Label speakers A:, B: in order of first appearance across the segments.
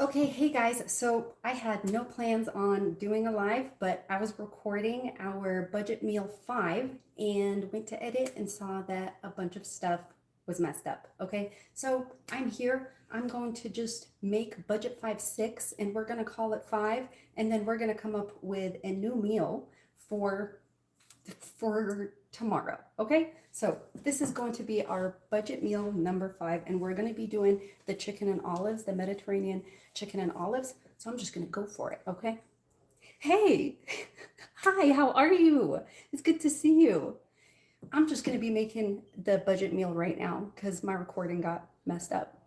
A: Okay, hey guys. So I had no plans on doing a live, but I was recording our budget meal 5 and went to edit and saw that a bunch of stuff was messed up. Okay, so I'm here. I'm going to just make budget 5 6 and we're going to call it 5, and then we're going to come up with a new meal for tomorrow. Okay, so this is going to be our budget meal number 5, and we're going to be doing the chicken and olives, the Mediterranean chicken and olives. So I'm just going to go for it. Okay. Hey, hi, how are you? It's good to see you. I'm just going to be making the budget meal right now because my recording got messed up.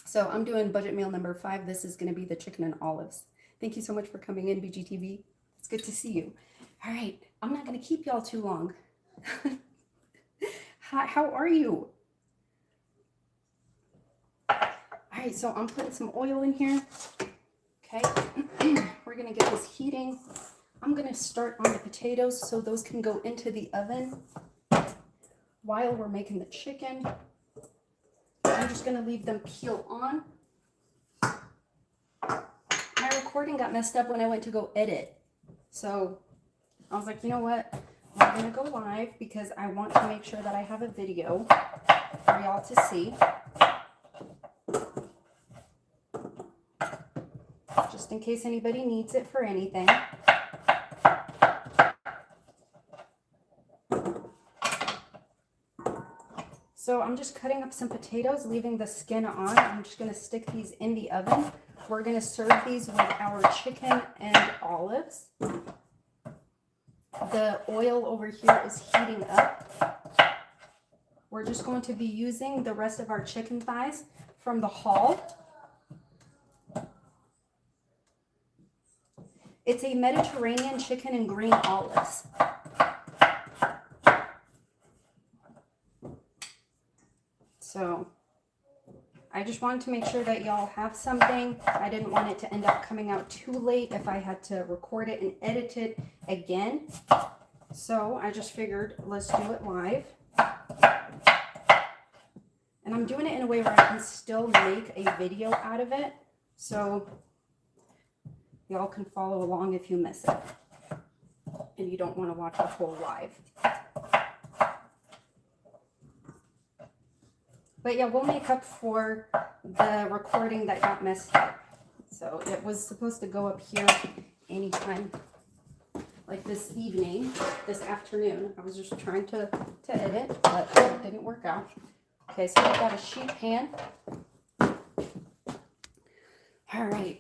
A: So I'm doing budget meal number 5. This is going to be the chicken and olives. Thank you so much for coming in, BGTV. It's good to see you. All right, I'm not going to keep y'all too long. Hi, how are you? All right, so I'm putting some oil in here. Okay, we're going to get this heating. I'm going to start on the potatoes so those can go into the oven while we're making the chicken. I'm just going to leave them peel on. My recording got messed up when I went to go edit. So I was like, you know what? I'm going to go live because I want to make sure that I have a video for y'all to see. Just in case anybody needs it for anything. So I'm just cutting up some potatoes, leaving the skin on. I'm just going to stick these in the oven. We're going to serve these with our chicken and olives. The oil over here is heating up. We're just going to be using the rest of our chicken thighs from the haul. It's a Mediterranean chicken and green olives. So I just wanted to make sure that y'all have something. I didn't want it to end up coming out too late if I had to record it and edit it again. So I just figured let's do it live. And I'm doing it in a way where I can still make a video out of it. So y'all can follow along if you miss it and you don't want to watch the whole live. But yeah, we'll make up for the recording that got messed up. So it was supposed to go up here anytime, like this evening, this afternoon. I was just trying to edit, but it didn't work out. Okay, so I've got a sheet pan. All right.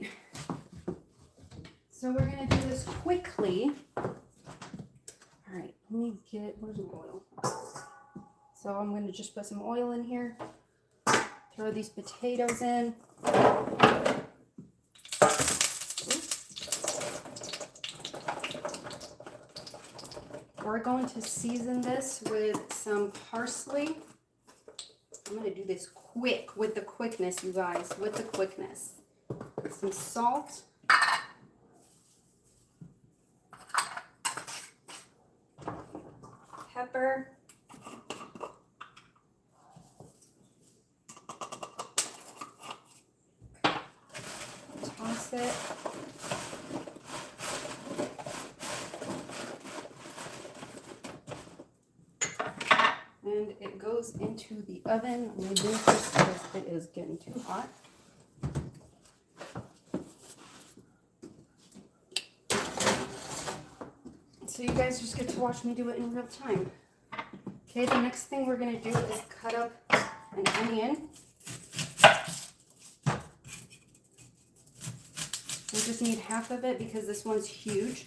A: So we're going to do this quickly. All right, let me get, where's my oil? So I'm going to just put some oil in here. Throw these potatoes in. We're going to season this with some parsley. I'm going to do this quick, with the quickness, you guys, with the quickness. Some salt. Pepper. Toss it. And it goes into the oven. I'm going to move this because it is getting too hot. So you guys just get to watch me do it in real time. Okay, the next thing we're going to do is cut up an onion. We just need half of it because this one's huge.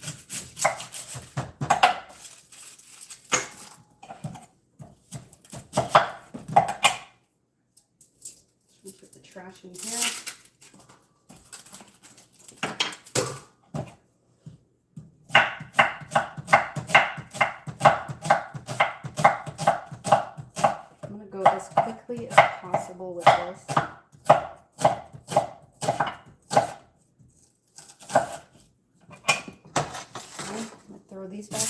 A: Put the trash in here. I'm going to go as quickly as possible with this. Throw these back in.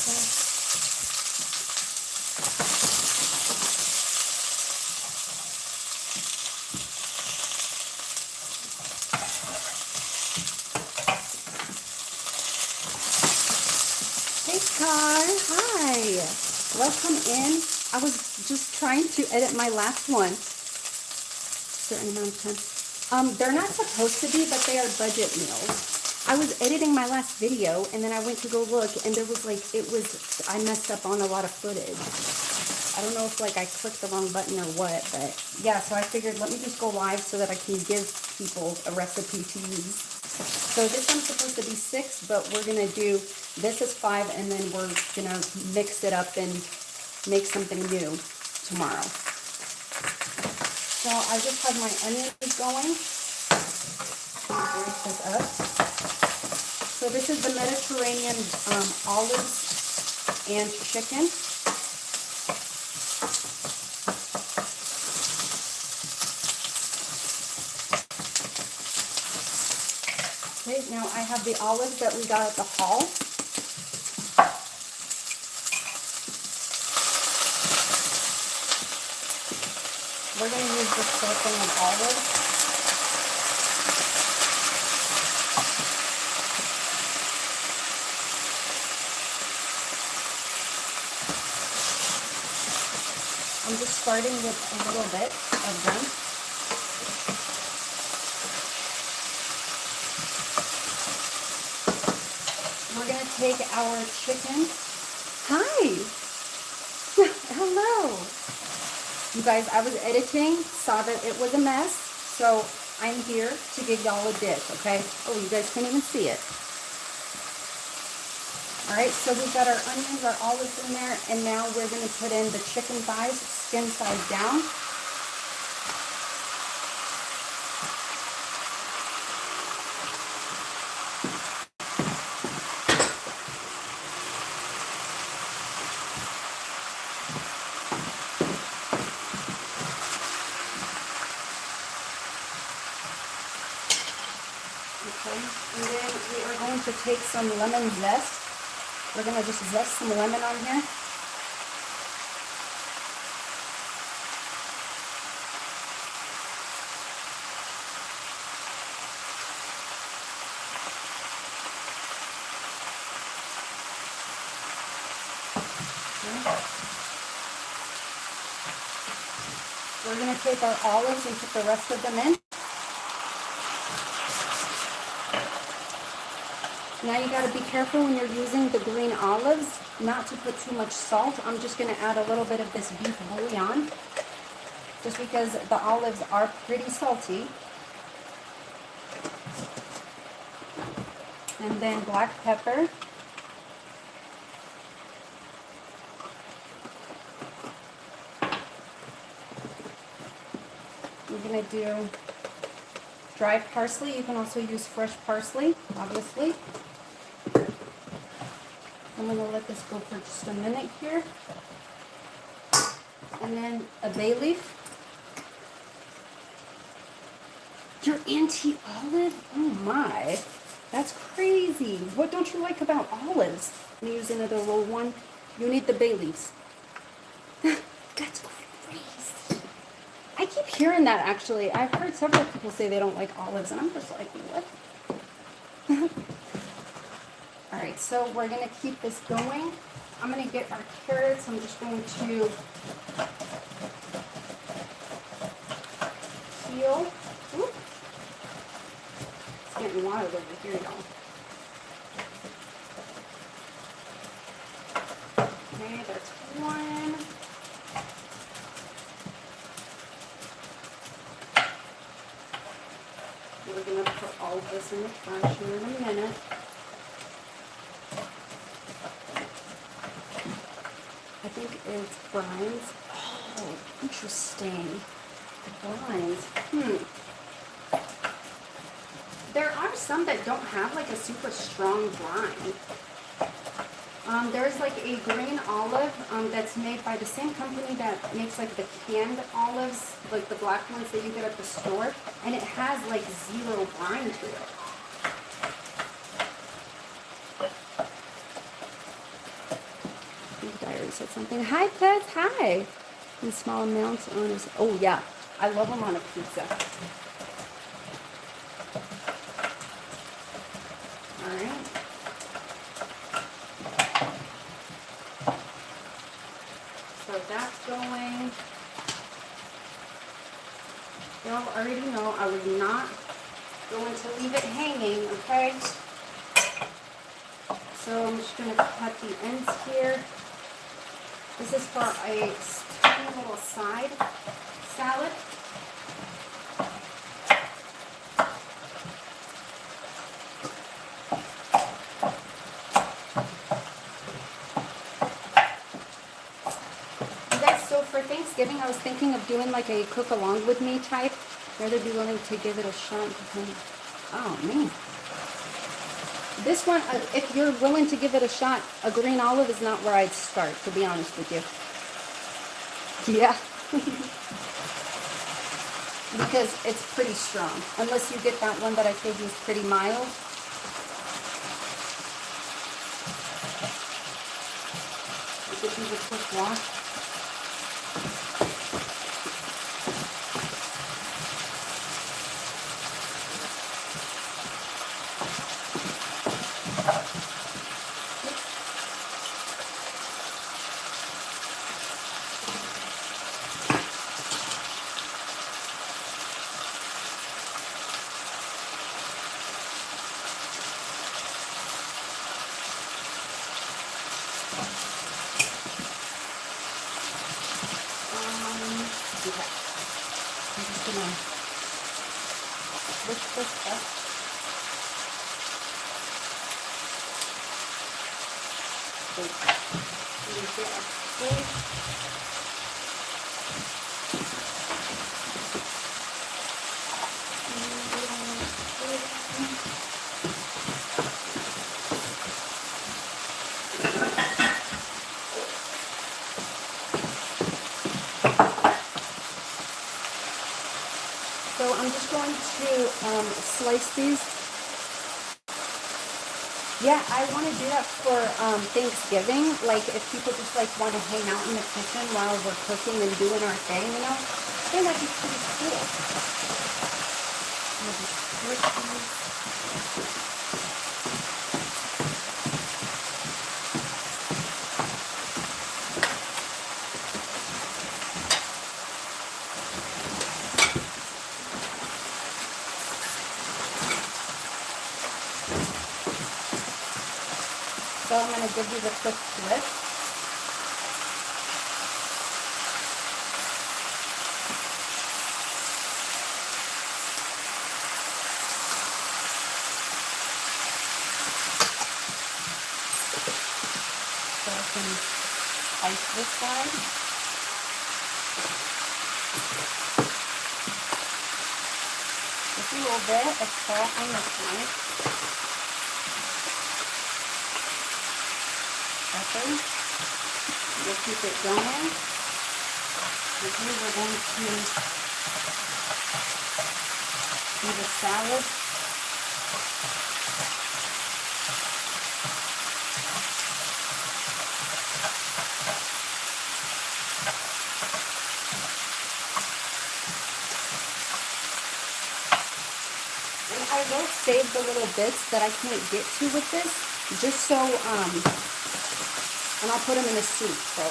A: Welcome in. I was just trying to edit my last one. Certain amount of time. They're not supposed to be, but they are budget meals. I was editing my last video, and then I went to go look, and there was like, I messed up on a lot of footage. I don't know if like I clicked the wrong button or what, but yeah, so I figured let me just go live so that I can give people a recipe to use. So this one's supposed to be 6, but we're gonna do, this is 5, and then we're gonna mix it up and make something new tomorrow. So I just have my onions going. Break this up. So this is the Mediterranean olives and chicken. Okay, now I have the olives that we got at the haul. We're going to use this sourcing of olives. I'm just starting with a little bit of them. We're going to take our chicken. Hi! Hello! You guys, I was editing, saw that it was a mess, so I'm here to give y'all a dish, okay? Oh, you guys can't even see it. All right, so we've got our onions, our olives in there, and now we're going to put in the chicken thighs, skin side down. Okay, and then we are going to take some lemon zest. We're going to just zest some lemon on here. Okay. We're going to take our olives and put the rest of them in. Now you got to be careful when you're using the green olives not to put too much salt. I'm just going to add a little bit of this beef bouillon just because the olives are pretty salty. And then black pepper. We're going to do dried parsley. You can also use fresh parsley, obviously. I'm going to let this go for just a minute here. And then a bay leaf. Your anti-olive? Oh my. That's crazy. What don't you like about olives? I'm going to use another little one. You need the bay leaves. That's crazy. I keep hearing that actually. I've heard several people say they don't like olives, and I'm just like, what? All right, so we're going to keep this going. I'm going to get our carrots. I'm just going to peel. Ooh. It's getting wild over here, y'all. Okay, that's one. We're going to put all of this in the trash here in a minute. I think it's brines. Oh, interesting. Brines. There are some that don't have like a super strong brine. There's like a green olive that's made by the same company that makes like the canned olives, like the black ones that you get at the store, and it has like 0 brine to it. Diary said something. Hi, pets. Hi. In small amounts on his. Oh yeah, I love them on a pizza. All right. So that's going. Y'all already know I was not going to leave it hanging, okay? So I'm just going to cut the ends here. This is for a tiny little side salad. You guys, so for Thanksgiving, I was thinking of doing like a cook along with me type. Rather be willing to give it a shot. Oh, man. This one, if you're willing to give it a shot, a green olive is not where I'd start, to be honest with you. Yeah. Because it's pretty strong. Unless you get that one that I told you is pretty mild. You could use a quick wash. Okay. I'm just gonna lift this up. So I'm just going to slice these. Yeah, I want to do that for Thanksgiving. Like if people just like want to hang out in the kitchen while we're cooking and doing our thing, you know, I think that'd be pretty cool. I'm gonna just split these. So I'm going to give these a quick twist. So I can ice this side. Just a little bit of salt on this side. Pepper. We'll keep it going. And here we're going to do the salad. And I will save the little bits that I can't get to with this, just so and I'll put them in a soup, so.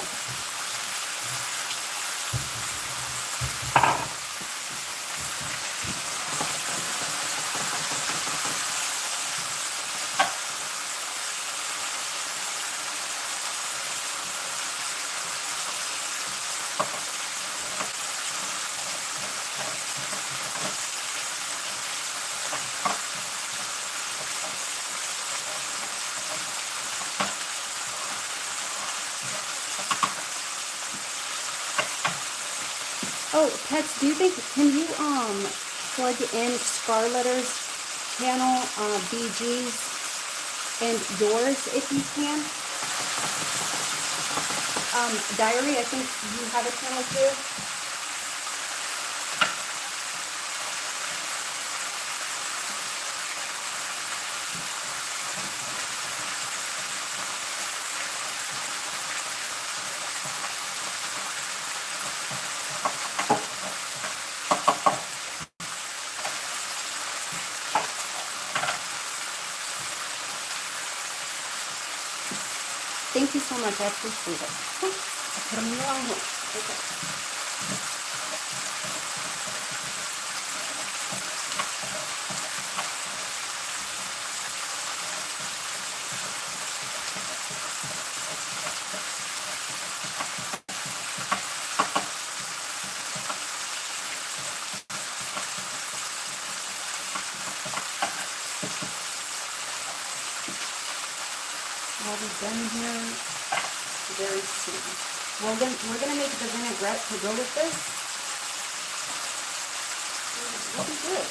A: Oh, Pets, do you think, can you plug in Scarletter's channel, BG's, and yours if you can? Diary, I think you have a channel too. Thank you so much. I appreciate it. Put them in the wrong one. Okay. I'll be done here very soon. We're gonna make the vinaigrette to go with this. It'll be good.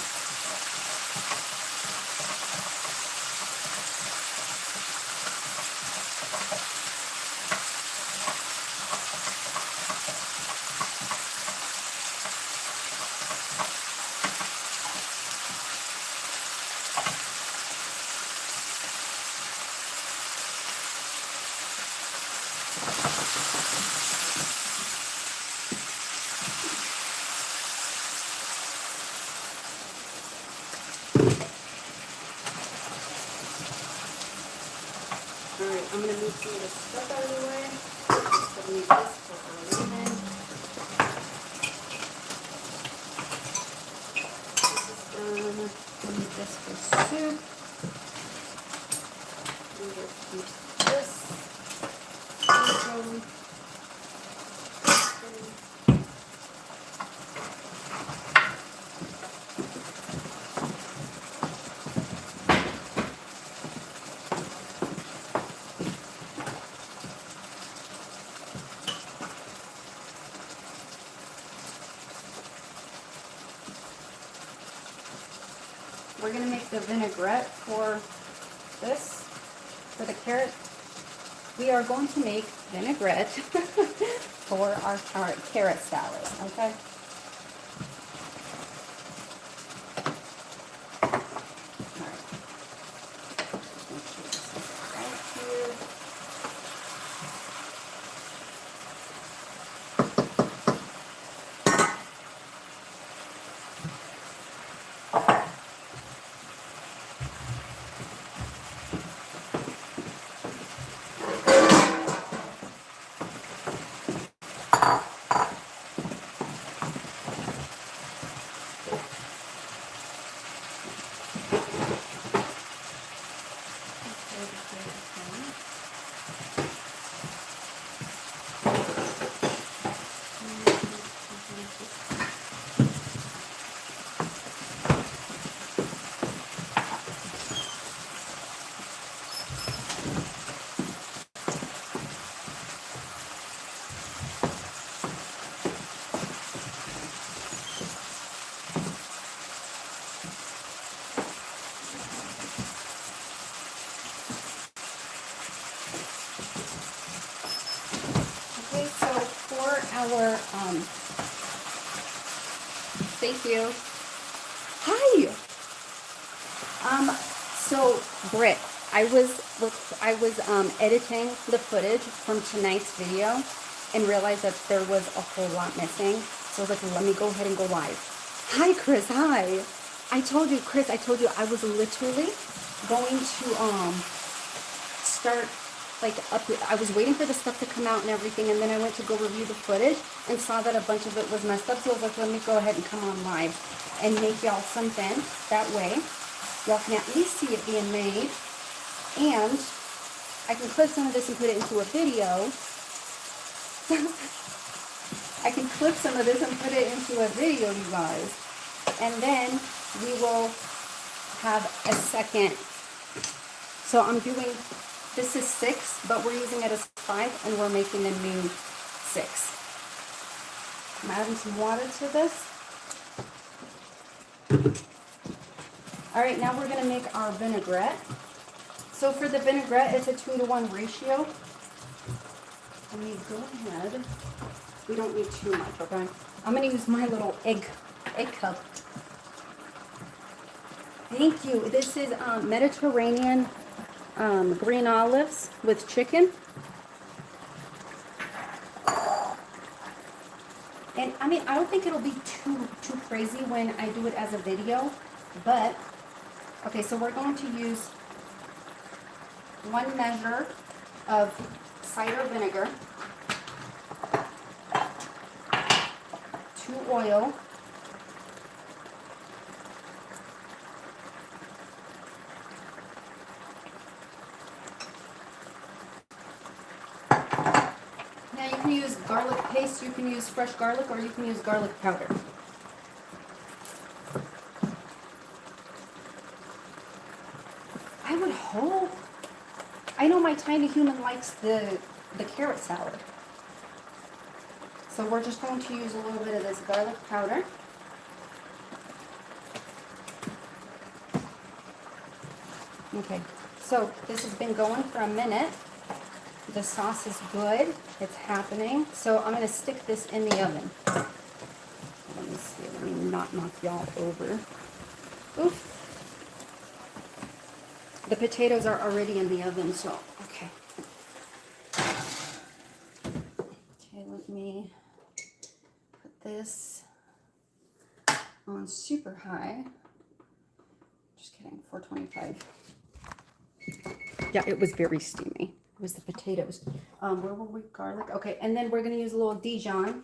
A: Alright, I'm going to move some of this stuff out of the way. Just going to leave this for our leave-in. This is done. We'll need this for soup. We'll just keep this. We're going to make the vinaigrette for this, for the carrot. We are going to make vinaigrette for our carrot salad, okay? All right. Just make sure this is right here. Our thank you. Hi. So Britt, I was editing the footage from tonight's video and realized that there was a whole lot missing. So I was like, let me go ahead and go live. Hi, Chris. Hi. I told you, Chris. I told you I was literally going to start. Like I was waiting for the stuff to come out and everything, and then I went to go review the footage and saw that a bunch of it was messed up, so I was like, let me go ahead and come on live and make y'all something. That way, y'all can at least see it being made, and I can clip some of this and put it into a video. I can clip some of this and put it into a video, you guys, and then we will have a second. So I'm doing... This is 6, but we're using it as 5, and we're making a new 6. I'm adding some water to this. All right, now we're going to make our vinaigrette. So for the vinaigrette, it's a 2-to-1 ratio. Let me go ahead. We don't need too much, okay? I'm going to use my little egg cup. Thank you. This is Mediterranean green olives with chicken. And I mean, I don't think it'll be too crazy when I do it as a video, but okay, so we're going to use 1 measure of cider vinegar. to oil. Now you can use garlic paste, you can use fresh garlic, or you can use garlic powder. I would hope. I know my tiny human likes the carrot salad. So we're just going to use a little bit of this garlic powder. Okay, so this has been going for a minute. The sauce is good. It's happening. So I'm going to stick this in the oven. Let me see. Let me not knock y'all over. Oof. The potatoes are already in the oven, so okay. Okay, let me put this on super high. Just kidding, 425. Yeah, it was very steamy. It was the potatoes. Where were we? Garlic. Okay, and then we're going to use a little Dijon.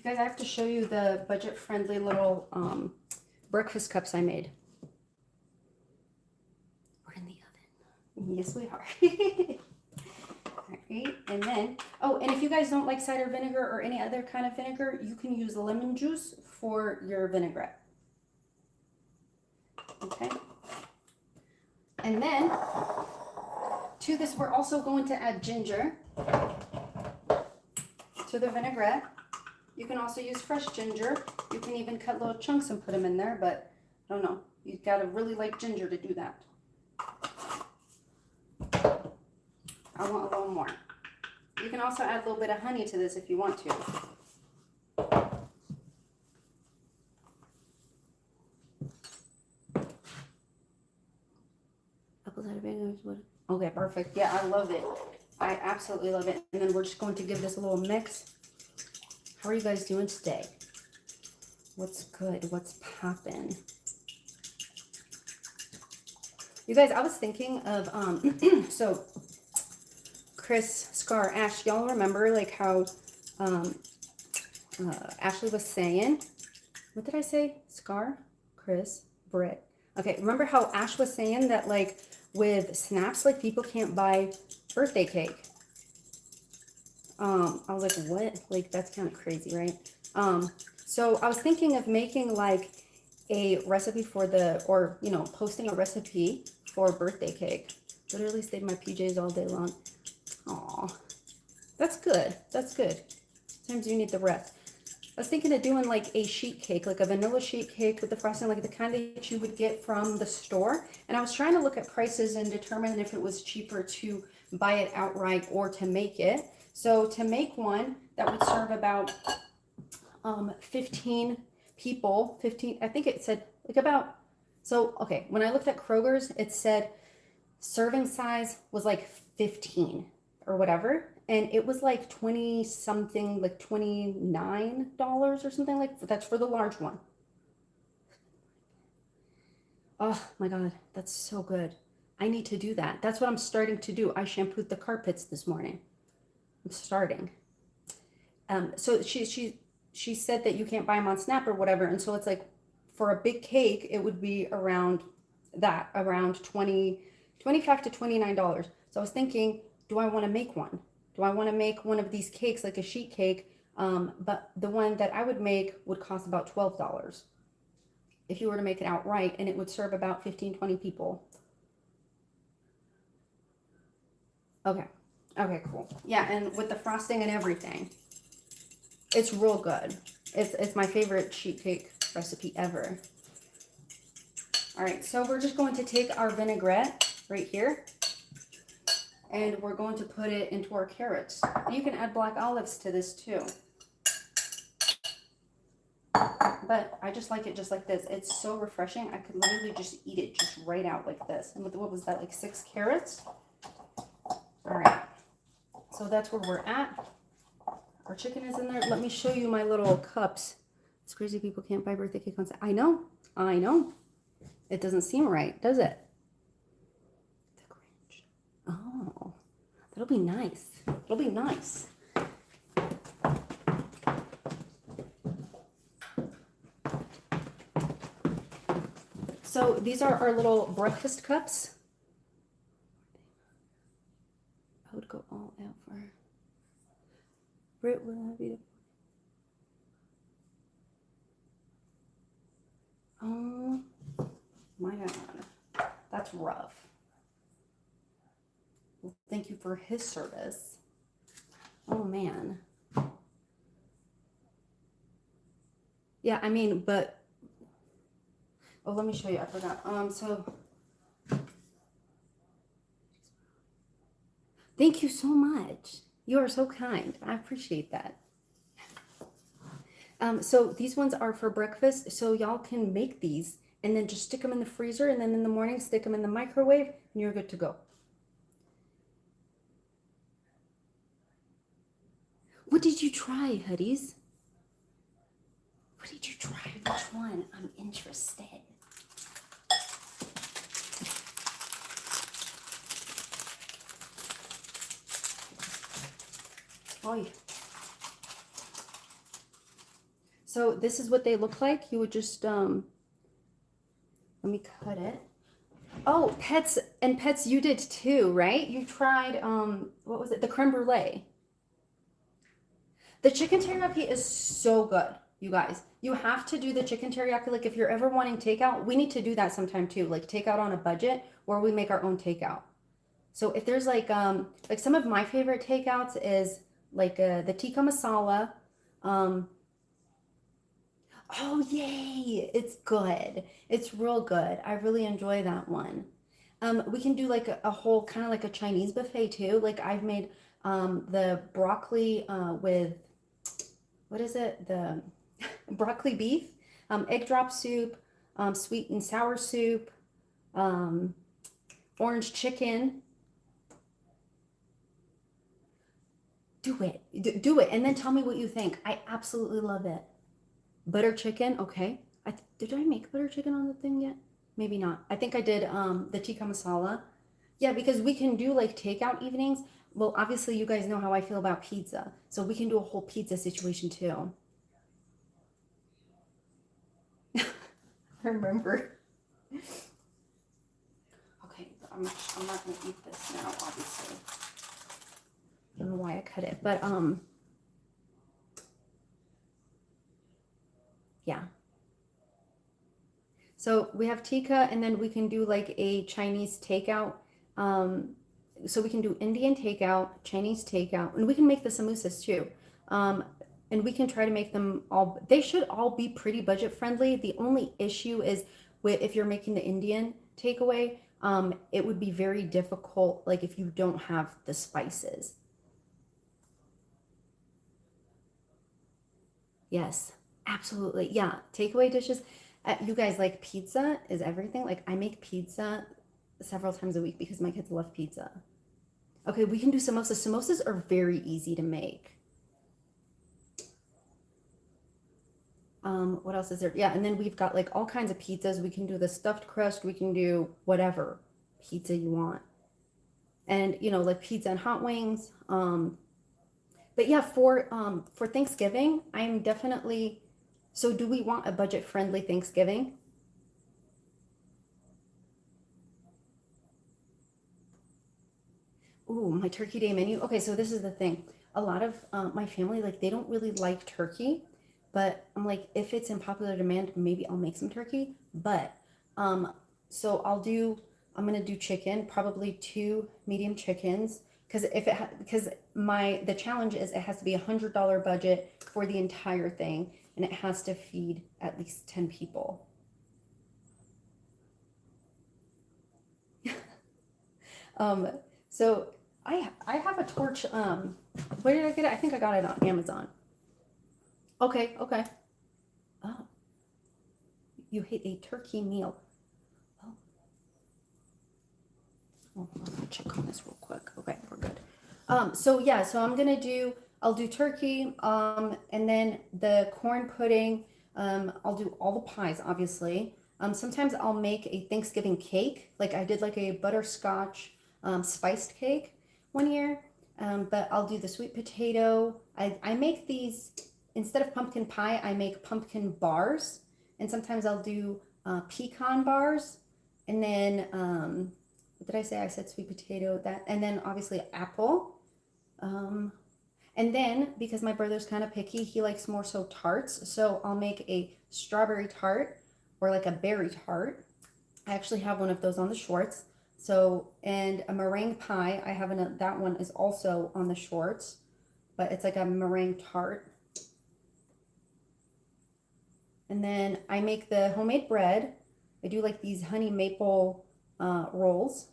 A: Guys, I have to show you the budget-friendly little breakfast cups I made. We're in the oven. Yes, we are. All right, and then, oh, and if you guys don't like cider vinegar or any other kind of vinegar, you can use lemon juice for your vinaigrette. Okay. And then, to this, we're also going to add ginger to the vinaigrette. You can also use fresh ginger. You can even cut little chunks and put them in there, but I don't know. You've got to really like ginger to do that. I want a little more. You can also add a little bit of honey to this if you want to. Okay, perfect. Yeah, I love it. I absolutely love it. And then we're just going to give this a little mix. How are you guys doing today? What's good? What's poppin'? You guys, I was thinking of, so Chris, Scar, Ash, y'all remember like how Ashley was saying, what did I say? Scar, Chris, Britt. Okay, remember how Ash was saying that like with snaps, like people can't buy birthday cake? I was like, what? Like, that's kind of crazy, right? So I was thinking of making like a recipe for the, or, you know, posting a recipe for birthday cake. Literally stayed in my PJs all day long. Aw, that's good. That's good. Sometimes you need the rest. I was thinking of doing like a sheet cake, like a vanilla sheet cake with the frosting, like the kind that you would get from the store. And I was trying to look at prices and determine if it was cheaper to buy it outright or to make it. So to make one that would serve about 15 people, 15, I think it said like about, so, okay, when I looked at Kroger's, it said serving size was like 15 or whatever. And it was like 20 something, like $29 or something like that. That's for the large one. Oh my God, that's so good. I need to do that. That's what I'm starting to do. I shampooed the carpets this morning. I'm starting. So she said that you can't buy them on Snap or whatever. And so it's like for a big cake, it would be around that, around $25 to $29. So I was thinking, do I want to make one? Do I want to make one of these cakes, like a sheet cake? But the one that I would make would cost about $12 if you were to make it outright, and it would serve about 15, 20 people. Okay. Okay, cool. Yeah, and with the frosting and everything, it's real good. It's my favorite sheet cake recipe ever. All right, so we're just going to take our vinaigrette right here, and we're going to put it into our carrots. And you can add black olives to this too. but I just like it just like this. It's so refreshing. I could literally just eat it just right out like this. And what was that, like 6 carrots? All right, so that's where we're at. Our chicken is in there. Let me show you my little cups. It's crazy people can't buy birthday cake on Saturday. I know. It doesn't seem right, does it? The Grinch. Oh, that'll be nice. It'll be nice. So these are our little breakfast cups. I would go all out for her. Britt, will I be? Oh my God, that's rough. Well, thank you for his service. Oh man. Yeah, I mean, but oh, let me show you. I forgot. So thank you so much. You are so kind. I appreciate that. So these ones are for breakfast. So y'all can make these and then just stick them in the freezer, and then in the morning stick them in the microwave, and you're good to go. What did you try, hoodies? What did you try? Which one? I'm interested. Oh, yeah. So this is what they look like. You would just, let me cut it. Oh, Pets, and Pets, you did too, right? You tried, what was it? The creme brulee. The chicken teriyaki is so good, you guys. You have to do the chicken teriyaki. Like if you're ever wanting takeout, we need to do that sometime too. Like takeout on a budget, or we make our own takeout. So if there's like some of my favorite takeouts is like the tikka masala. Oh yay, it's good. It's real good. I really enjoy that one. We can do like a whole kind of like a Chinese buffet too. Like I've made the broccoli with what is it? The broccoli beef, egg drop soup, sweet and sour soup, orange chicken. Do it. Do it. And then tell me what you think. I absolutely love it. Butter chicken. Okay. Did I make butter chicken on the thing yet? Maybe not. I think I did the tikka masala. Yeah, because we can do like takeout evenings. Well, obviously you guys know how I feel about pizza. So we can do a whole pizza situation too. Remember. Okay, I'm not gonna eat this now, obviously. I don't know why I cut it, but yeah. So we have tikka, and then we can do like a Chinese takeout. So we can do Indian takeout, Chinese takeout, and we can make the samosas too. And we can try to make them all, they should all be pretty budget friendly. The only issue is with if you're making the Indian takeaway, it would be very difficult, like if you don't have the spices. Yes, absolutely. Yeah, takeaway dishes. You guys, like pizza is everything. Like I make pizza several times a week because my kids love pizza. Okay, we can do samosas. Samosas are very easy to make. What else is there? Yeah, and then we've got like all kinds of pizzas. We can do the stuffed crust. We can do whatever pizza you want. And you know, like pizza and hot wings. But yeah, for Thanksgiving, I'm definitely, so do we want a budget-friendly Thanksgiving? Ooh, my turkey day menu. Okay, so this is the thing. A lot of my family, like, they don't really like turkey, but I'm like, if it's in popular demand, maybe I'll make some turkey. But so I'm gonna do chicken, probably 2 medium chickens, because the challenge is it has to be $100 budget for the entire thing, and it has to feed at least 10 people. Um, so I have a torch. Where did I get it? I think I got it on Amazon. Okay, okay. Oh, You hate a turkey meal. Oh, I'm gonna check on this real quick. Okay, we're good. So yeah, so I'll do turkey, and then the corn pudding. I'll do all the pies, obviously. Sometimes I'll make a Thanksgiving cake. Like I did like a butterscotch spiced cake one year. But I'll do the sweet potato. I make these, instead of pumpkin pie, I make pumpkin bars. And sometimes I'll do pecan bars. And then, what did I say? I said sweet potato, that, and then obviously apple. And then, because my brother's kind of picky, he likes more so tarts. So I'll make a strawberry tart or like a berry tart. I actually have one of those on the shorts. So, and a meringue pie. I have that one is also on the shorts, but it's like a meringue tart. And then I make the homemade bread. I do like these honey maple rolls.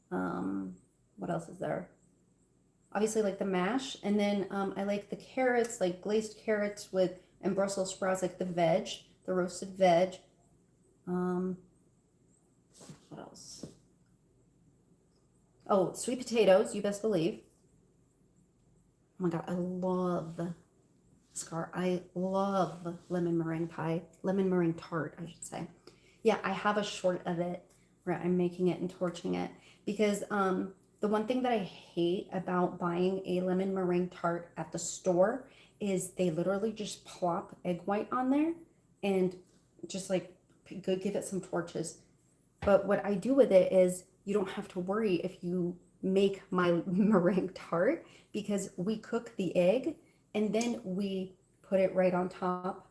A: What else is there? Obviously like the mash, and then I like the carrots, like glazed carrots and Brussels sprouts, like the roasted veg. What else? Oh, sweet potatoes, you best believe. Oh my God, I love lemon meringue tart, I should say. Yeah, I have a short of it where I'm making it and torching it because the one thing that I hate about buying a lemon meringue tart at the store is they literally just plop egg white on there and just like give it some torches. But what I do with it is you don't have to worry if you make my meringue tart because we cook the egg and then we put it right on top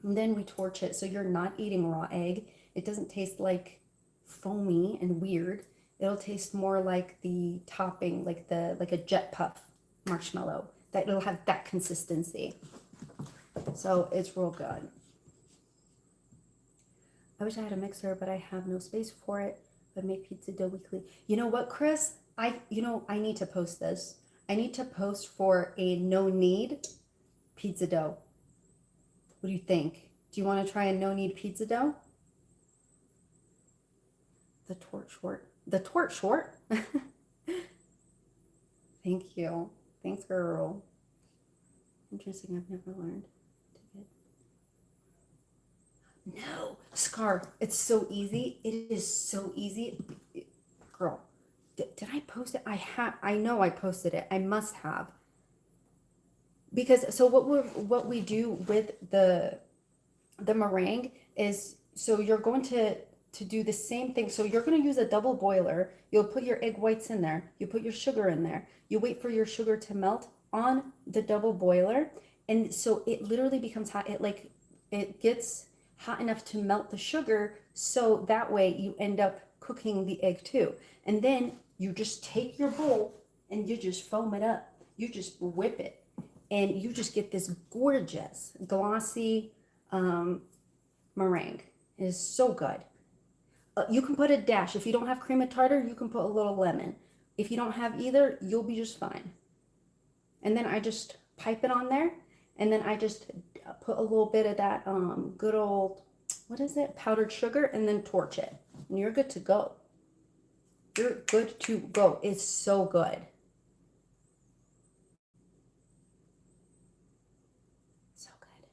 A: and then we torch it. So you're not eating raw egg. It doesn't taste like foamy and weird. It'll taste more like the topping, like a jet puff marshmallow. That it'll have that consistency. So it's real good. I wish I had a mixer, but I have no space for it. But make pizza dough weekly. You know what, Chris? I need to post this. I need to post for a no-knead pizza dough. What do you think? Do you want to try a no-knead pizza dough? The torch short. Thank you. Thanks, girl. Interesting. I've never learned to get. No, Scar. It's so easy. It is so easy. Girl, did I post it? I know I posted it. I must have. Because so what we do with the meringue is, so you're going to do the same thing. So you're going to use a double boiler. You'll put your egg whites in there. You put your sugar in there. You wait for your sugar to melt on the double boiler. And so it literally becomes hot. It gets hot enough to melt the sugar. So that way you end up cooking the egg too. And then you just take your bowl and you just foam it up. You just whip it. And you just get this gorgeous, glossy meringue. It is so good. You can put a dash. If you don't have cream of tartar, you can put a little lemon. If you don't have either, you'll be just fine. And then I just pipe it on there. And then I just put a little bit of that good old, what is it? Powdered sugar, and then torch it. And you're good to go. You're good to go. It's so good. So good.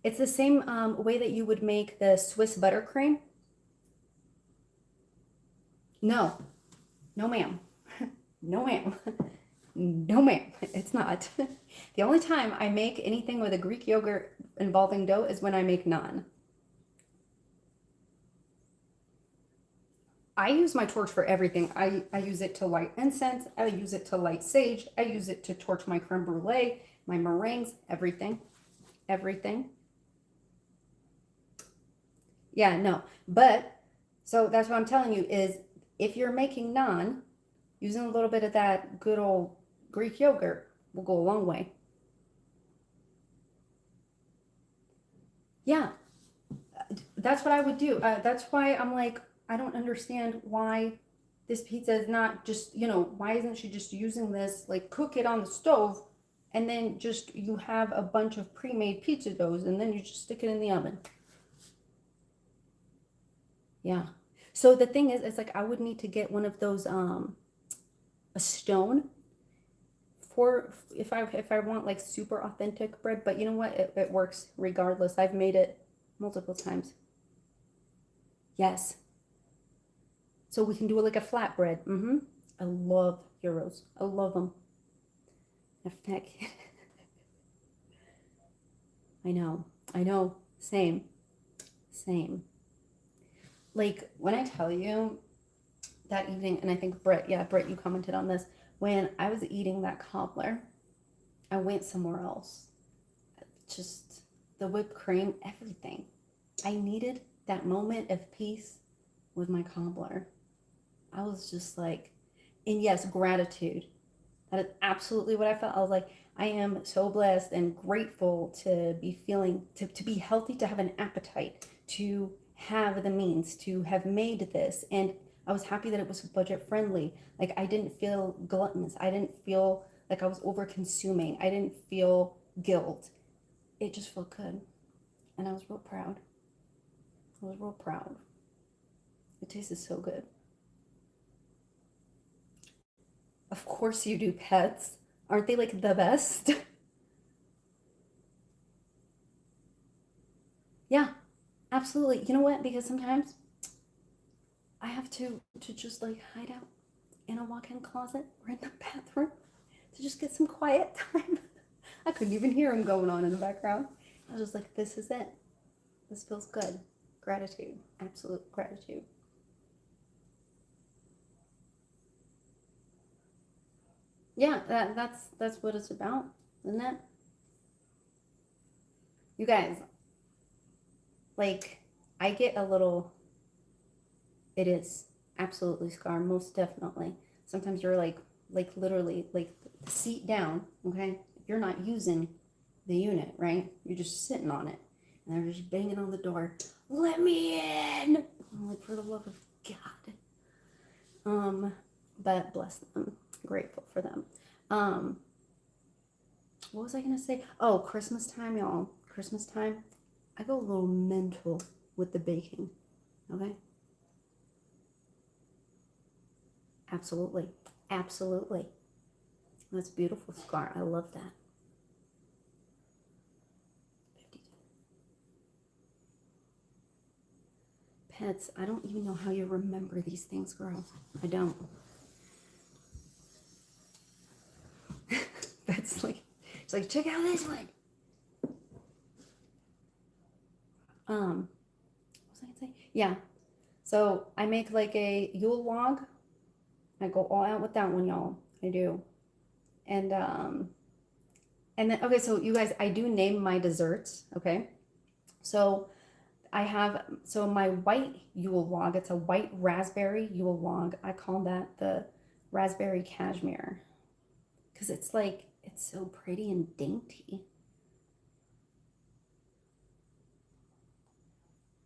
A: It's the same way that you would make the Swiss buttercream. No, no ma'am, no ma'am, no ma'am, it's not. The only time I make anything with a Greek yogurt involving dough is when I make naan. I use my torch for everything. I use it to light incense, I use it to light sage, I use it to torch my creme brulee, my meringues, everything, everything. Yeah, no, but, so that's what I'm telling you is, if you're making naan, using a little bit of that good old Greek yogurt will go a long way. Yeah, that's what I would do. That's why I'm like, I don't understand why this pizza is not just, why isn't she just using this, like cook it on the stove and then just you have a bunch of pre-made pizza doughs, and then you just stick it in the oven. Yeah. So the thing is, it's like I would need to get one of those a stone for if I want like super authentic bread, but you know what? It works regardless. I've made it multiple times. Yes. So we can do it like a flatbread. Mm-hmm. I love gyros. I love them. Heck, I know. I know. Same. Same. Like when I tell you that evening, and I think Britt, yeah, Britt, you commented on this. When I was eating that cobbler, I went somewhere else. Just the whipped cream, everything. I needed that moment of peace with my cobbler. I was just like, and yes, gratitude. That is absolutely what I felt. I was like, I am so blessed and grateful to be feeling, to be healthy, to have an appetite, to have the means, to have made this. And I was happy that it was budget friendly. Like, I didn't feel gluttonous. I didn't feel like I was over consuming. I didn't feel guilt. It just felt good. And I was real proud. I was real proud. It tasted so good. Of course you do, pets. Aren't they like the best? Yeah, absolutely. You know what? Because sometimes I have to just like hide out in a walk-in closet or in the bathroom to just get some quiet time. I couldn't even hear him going on in the background. I was just like, this is it. This feels good. Gratitude. Absolute gratitude. Yeah, that's what it's about, isn't it? You guys, like I get a little, it is absolutely Scar, most definitely. Sometimes you're like literally like seat down, okay? If you're not using the unit, right? You're just sitting on it. And they're just banging on the door. Let me in. I'm like, for the love of God. But bless them. Grateful for them. Um, what was I gonna say? Oh, Christmas time, y'all. Christmas time. I go a little mental with the baking. Okay? Absolutely. Absolutely. That's beautiful, Scar. I love that. 52. Pets, I don't even know how you remember these things, girl. I don't. That's like, it's like, check out this one. What was I gonna say? Yeah. So I make like a Yule log. I go all out with that one, y'all. I do. And and then okay, so you guys, I do name my desserts, okay? So I have so my white Yule log, it's a white raspberry Yule log. I call that the raspberry cashmere because it's like it's so pretty and dainty.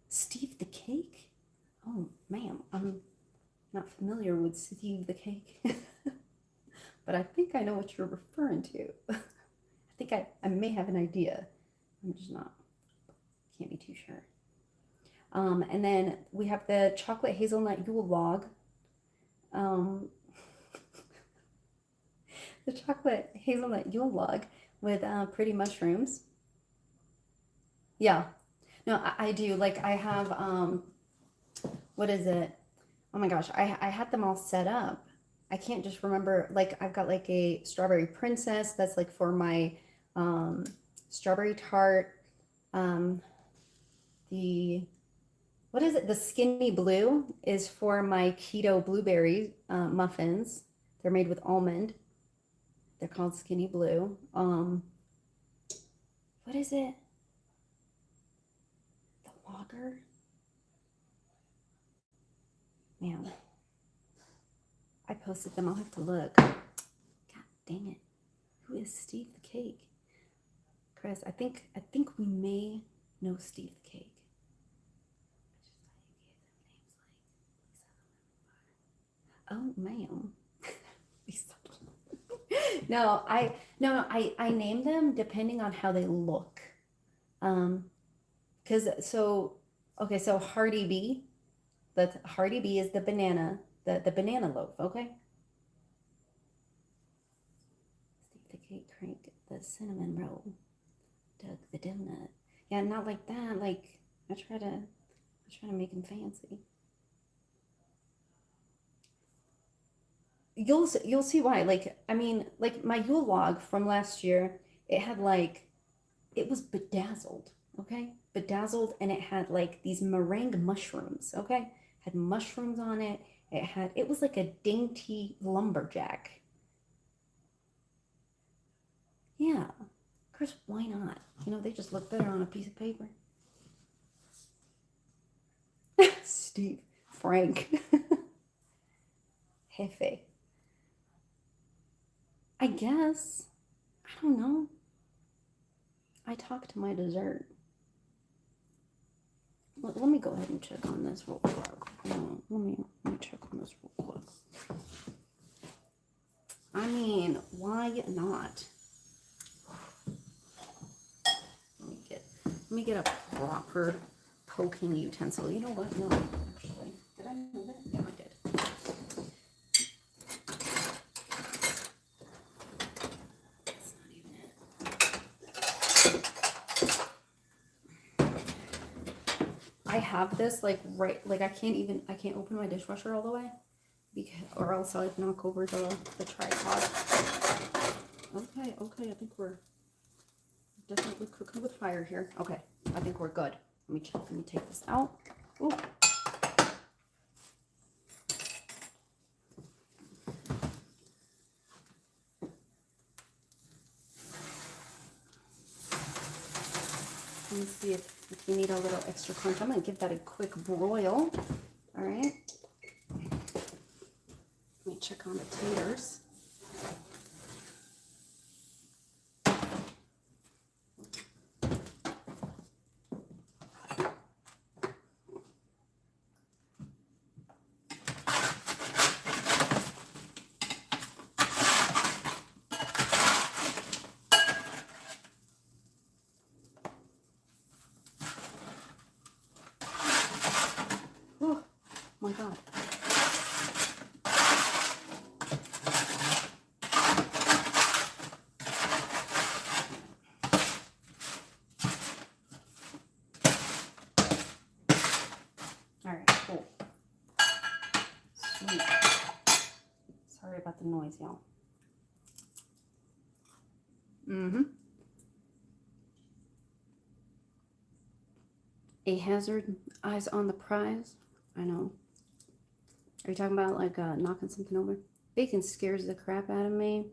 A: Steve the cake? Oh, ma'am, I'm not familiar with Steve the cake. But I think I know what you're referring to. I think I may have an idea. I'm just not, can't be too sure. And then we have the chocolate hazelnut Yule log. Um, the chocolate hazelnut Yule log with pretty mushrooms. Yeah. No, I do. Like I have, what is it? Oh my gosh, I had them all set up. I can't just remember. Like I've got like a strawberry princess that's like for my um, strawberry tart. Um, the what is it? The skinny blue is for my keto blueberry muffins. They're made with almond. They're called skinny blue. What is it? The lager? Man, I posted them. I'll have to look. God dang it. Who is Steve the Cake? Chris, I think we may know Steve the Cake. Oh, ma'am. No, I name them depending on how they look. Because okay, so Hardy B, the Hardy B is the banana, the banana loaf, okay? Steve the cake crank, the cinnamon roll, Doug the donut. Yeah, not like that. Like I try to make them fancy. You'll see why. Like I mean, like my Yule log from last year, it had like it was bedazzled, okay? Bedazzled, and it had like these meringue mushrooms, okay? Had mushrooms on it. It was like a dainty lumberjack. Yeah. Chris, why not? You know, they just look better on a piece of paper. Steve, Frank, Hefe. I guess. I don't know. I talk to my dessert. Let me go ahead and check on this real quick. Let me check on this real quick. I mean, why not? Let me get a proper poking utensil. You know what? No, actually, did I move it? Yeah, I did. That's not even it. I have this like I can't open my dishwasher all the way because or else I'd knock over the tripod. Okay, I think we're definitely cooking with fire here. Okay, I think we're good. Let me take this out. Ooh. Let me see if you need a little extra crunch. I'm gonna give that a quick broil. All right. Let me check on the taters. Oh my God. All right, cool. Sweet. Sorry about the noise, y'all. A hazard, eyes on the prize. I know. Are you talking about like knocking something over? Bacon scares the crap out of me.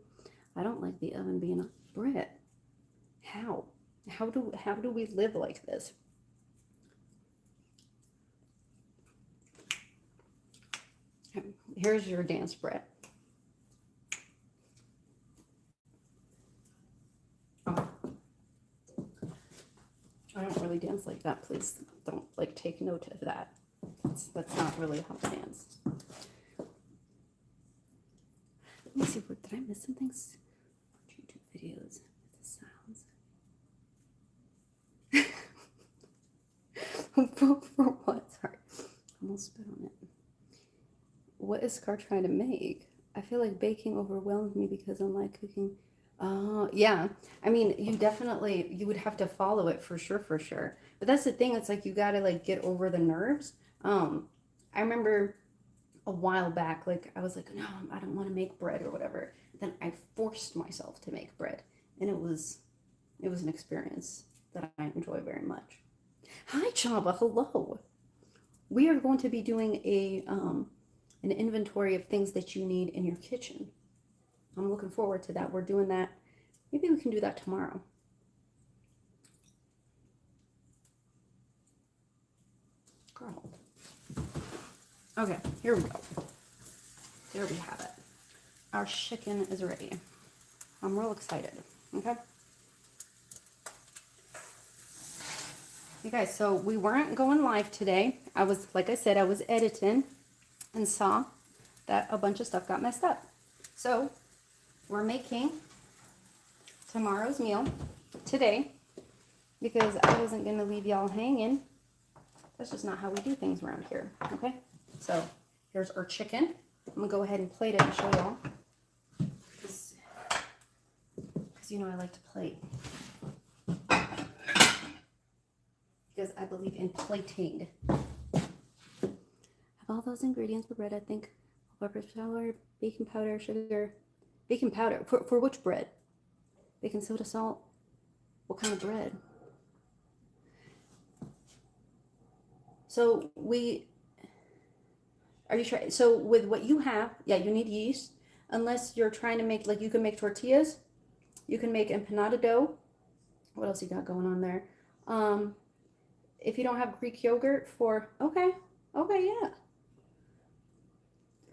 A: I don't like the oven being on bread. How? How do we live like this? Here's your dance, Brett. Oh. I don't really dance like that. Please don't like take note of that. That's not really how I dance. Let me see. Did I miss some things? YouTube videos. The sounds. For what? Sorry. I almost spit on it. What is Scar trying to make? I feel like baking overwhelmed me because I'm like cooking. Yeah. I mean, you would have to follow it for sure. But that's the thing. It's like you gotta like get over the nerves. I remember a while back, like I was like, no, I don't want to make bread or whatever. Then I forced myself to make bread, and it was an experience that I enjoy very much. Hi, Chaba. Hello. We are going to be doing an inventory of things that you need in your kitchen. I'm looking forward to that. We're doing that. Maybe we can do that tomorrow. Girl. Okay, here we go. There we have it. Our chicken is ready. I'm real excited. Okay. You guys, so we weren't going live today. Like I said, I was editing and saw that a bunch of stuff got messed up. So we're making tomorrow's meal today because I wasn't going to leave y'all hanging. That's just not how we do things around here, okay? So here's our chicken. I'm going to go ahead and plate it and show y'all. Because you know I like to plate. Because I believe in plating. Have all those ingredients for bread, I think. All-purpose flour, baking powder, sugar. Baking powder. For which bread? Baking soda, salt. What kind of bread? So are you trying? So with what you have, yeah, you need yeast. Unless you're trying to make, like, you can make tortillas. You can make empanada dough. What else you got going on there? If you don't have Greek yogurt okay, yeah.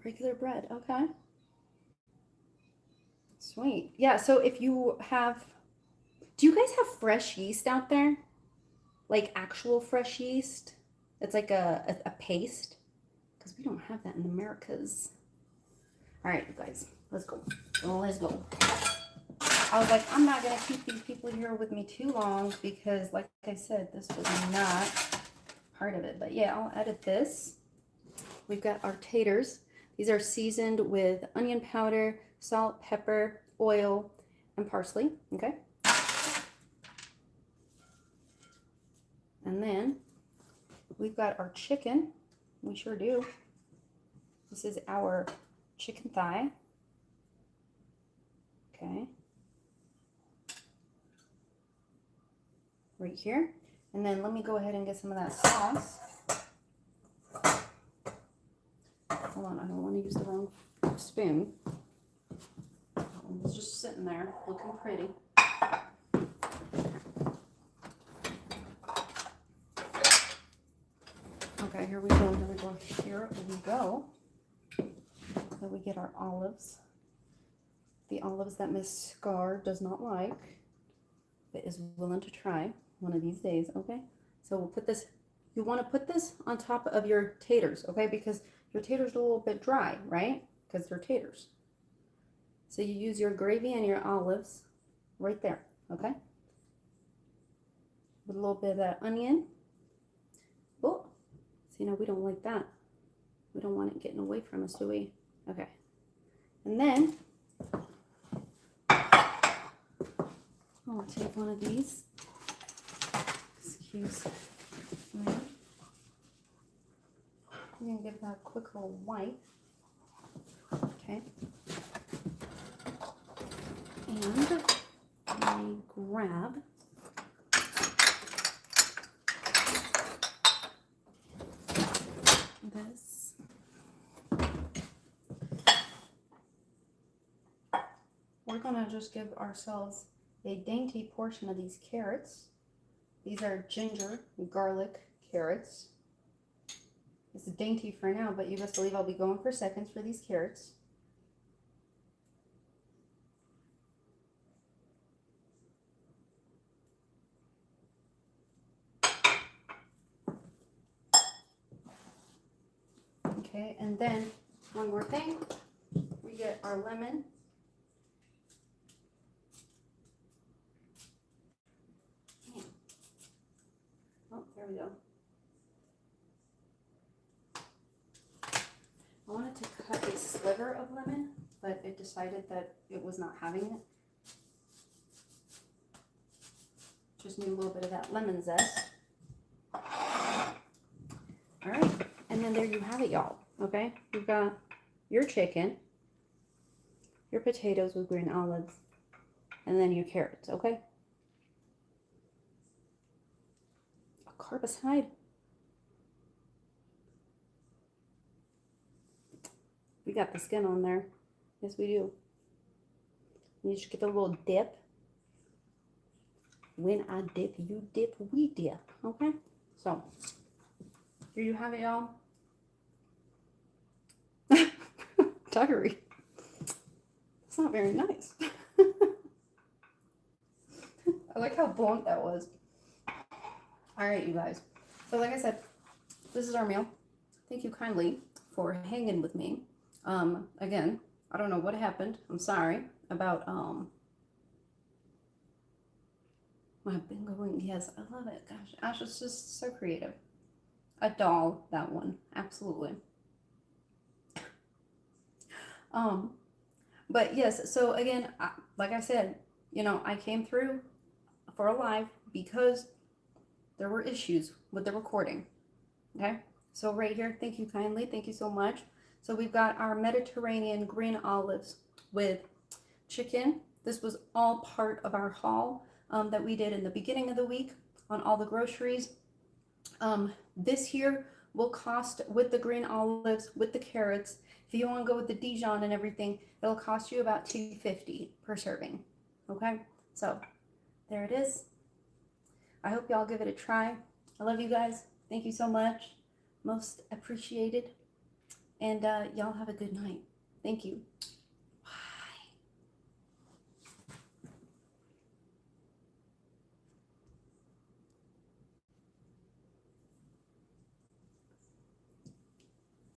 A: Regular bread, okay. Sweet. Yeah, so if you have, do you guys have fresh yeast out there? Like actual fresh yeast? It's like a paste? Because we don't have that in Americas. All right, you guys, let's go. Let's go. I was like, I'm not going to keep these people here with me too long because, like I said, this was not part of it. But yeah, I'll edit this. We've got our taters. These are seasoned with onion powder, salt, pepper, oil, and parsley. Okay. And then we've got our chicken. We sure do. This is our chicken thigh. Okay. Right here. And then let me go ahead and get some of that sauce. Hold on, I don't want to use the wrong spoon. It's just sitting there looking pretty. Okay, here we go, here we go, here we go. So we get our olives. The olives that Miss Scar does not like, but is willing to try one of these days, okay? So we'll put this, you want to put this on top of your taters, okay? Because your taters are a little bit dry, right? Because they're taters. So you use your gravy and your olives right there, okay? With a little bit of that onion. Oh, see, now we don't like that. We don't want it getting away from us, do we? Okay. And then, I'll take one of these. Excuse me. I'm going to give that a quick little wipe. Okay. And I grab this. We're going to just give ourselves a dainty portion of these carrots. These are ginger, garlic carrots. It's dainty for now, but you best believe I'll be going for seconds for these carrots. Okay, and then one more thing. We get our lemon. Oh, there we go. I wanted to cut a sliver of lemon, but it decided that it was not having it. Just need a little bit of that lemon zest. All right, and then there you have it, y'all. Okay, you've got your chicken, your potatoes with green olives, and then your carrots, okay? A carbicide. We got the skin on there. Yes, we do. You just get a little dip. When I dip, you dip, we dip. Okay? So, here you have it, y'all. Tuckery. It's not very nice. I like how blunt that was. Alright, you guys. So, like I said, this is our meal. Thank you kindly for hanging with me. Again, I don't know what happened. I'm sorry about My bingo wing, yes, I love it. Gosh, Ash is just so creative. A doll, that one, absolutely. Um, but yes, so again, like I said, I came through for a live because there were issues with the recording. Okay, so right here, thank you kindly, thank you so much. So we've got our Mediterranean green olives with chicken. This was all part of our haul that we did in the beginning of the week on all the groceries. This here will cost, with the green olives, with the carrots, if you want to go with the Dijon and everything, it'll cost you about $2.50 per serving. Okay, so there it is. I hope y'all give it a try. I love you guys. Thank you so much. Most appreciated. And y'all have a good night. Thank you.